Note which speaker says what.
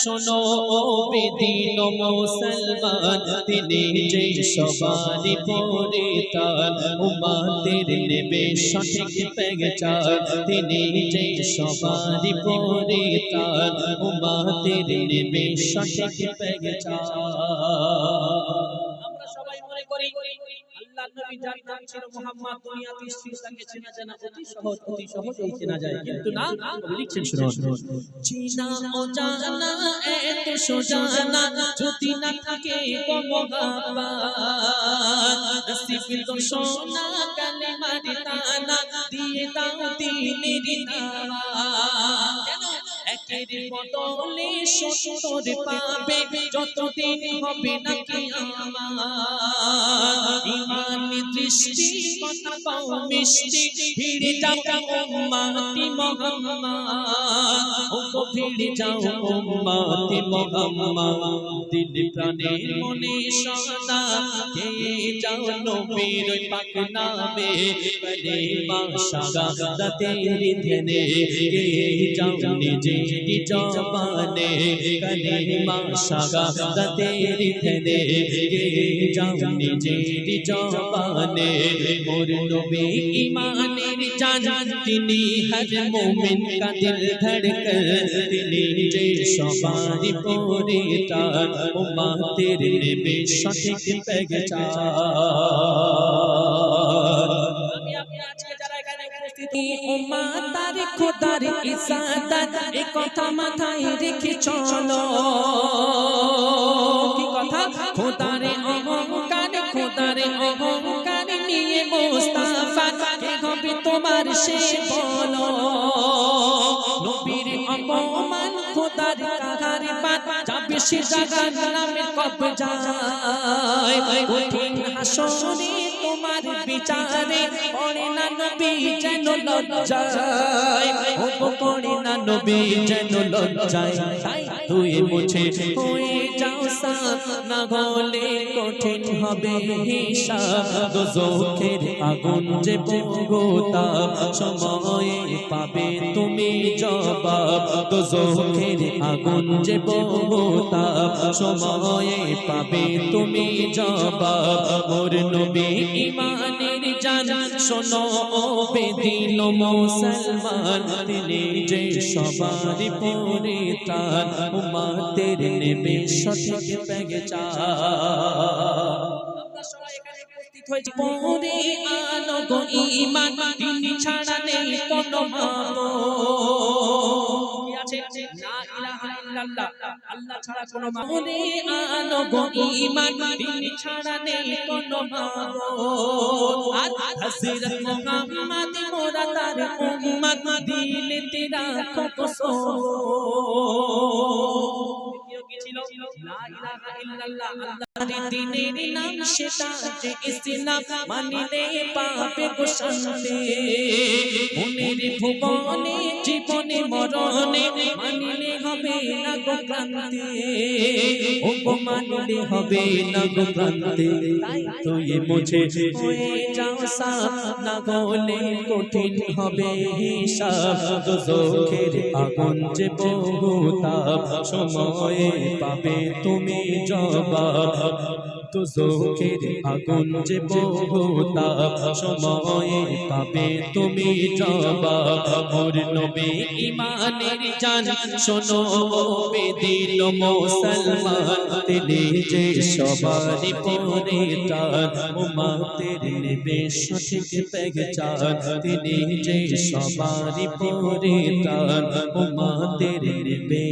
Speaker 1: শোনো ও বেদিন মুসলমান, তিনি যে সবারই পরিত্রাণ, উম্মতের নেবে সঠিক পেহচান, তিনি যে সবারই পরিত্রাণ, উম্মতের নেবে সঠিক পেহচান। আমরা সবাই মনে করি আল্লাহর নবী যার নাম ছিল মুহাম্মদ, দুনিয়াতে এসেছিল তাকে চেনা জানা অতি সহজেই চেনা যায়, কিন্তু না, কবি লিখছেন শুনুন, চেনা ও জানা এত সোজা না যদি না থাকে গো মোহাম্মদ, নসিব তো সোনা কালিমার দানা দিয়ে দাও দ্বীনের দাওয়াত। একের বদলে ৭০ পাবে যতদিন হবে না কিয়ামত। ঈমান দৃষ্টি কথা পাও মিষ্টি, ভিড়ে যাও উম্মতি মুহাম্মদ, ও ভিড়ে যাও উম্মতি মুহাম্মদ। দিল প্রাণে মনে সদা কে যাও নবীর পাক নামে, কলিমা শাহাদাতের ধ্যানে কে যাও নিজে জবানে, কলিমা শাহাদাতের ধ্যানে কে যাও নিজে জবানে। মোর নবী ঈমানের জান, তিনি হর মুমিন কা দিল ধড়কন, তিনি যে সবারই পরিত্রাণ, উম্মতের নেবে সঠিক পেহচান। আমি আপনি আজকে যারা এখানে উপস্থিত উম্মত তার খোদার ইজ্জত, এই কথা মাথায় রেখে চলো। কি কথা? খোদার অহংকার, খোদার অহংকার নিয়ে মুস্তাফা কে হবে তোমার সে বলো। নবীর অপমান খোদার কাহার বাত, যাবে সে জাগার নামে কবজায়, কঠিন হাসরে তোমার বিচারে পড়ে না নবী যেন লজ্জায়, ও পড়ে না নবী যেন লজ্জায়। তুই মুছে হয়ে যাও সাফ, না হলে কঠিন হবে হিসাব। দোজখের আগুন যে বহুতাপ, সময়ে পাবে তুমি জবাব। দোজখের আগুন যে বহুতাপ, সময়ে পাবে তুমি জবাব। মোর নবী ঈমানের জান, শোনো ও বেদিন মুসলমান, তিনি যে সবারই পরিত্রাণ, উম্মতের নেবে সঠিক পেহচান। আমরা সবাই এখানে উপস্থিত হয়েছি, পরে আনো গো ঈমান, তিনি ছাড়া নেই কোনো মাবুদ। কি আছে? লা ইলাহা ইল্লাল্লাহ, আল্লাহ ছাড়া কোনো মাবুদ। পরে আনো গো ঈমান, তিনি ছাড়া নেই কোনো মাবুদ। আর হযরত মুহাম্মদ মোরা তার উম্মত, দিলেতে রাখো কসম। লা ইলাহা ইল্লাল্লাহ, আল্লাহর দ্বীনের নাম সেটা যে ইসলাম, মানিলে পাবে গো শান্তি। মনের ভুবনে জীবনে মরণে মানিলে হবে না গো ক্লান্তি, ও মানিলে হবে না গো ক্লান্তি। তাই তুই মুছে হয়ে যাও সাফ, না হলে কঠিন হবে হিসাব। দোজখের আগুন যে বহুতাপ, সময়ে পাবে তুমি জবাব। দোজখের আগুন যে বহুতাপ, সময়ে পাবে তুমি জবাব। মোর নবী ঈমানের জান, শোনো ও বেদিন মুসলমান, তিনি যে সবারই পরিত্রাণ, উম্মতের নেবে সঠিক পেহচান। তিনি যে সবারই পরিত্রাণ, উম্মতের নেবে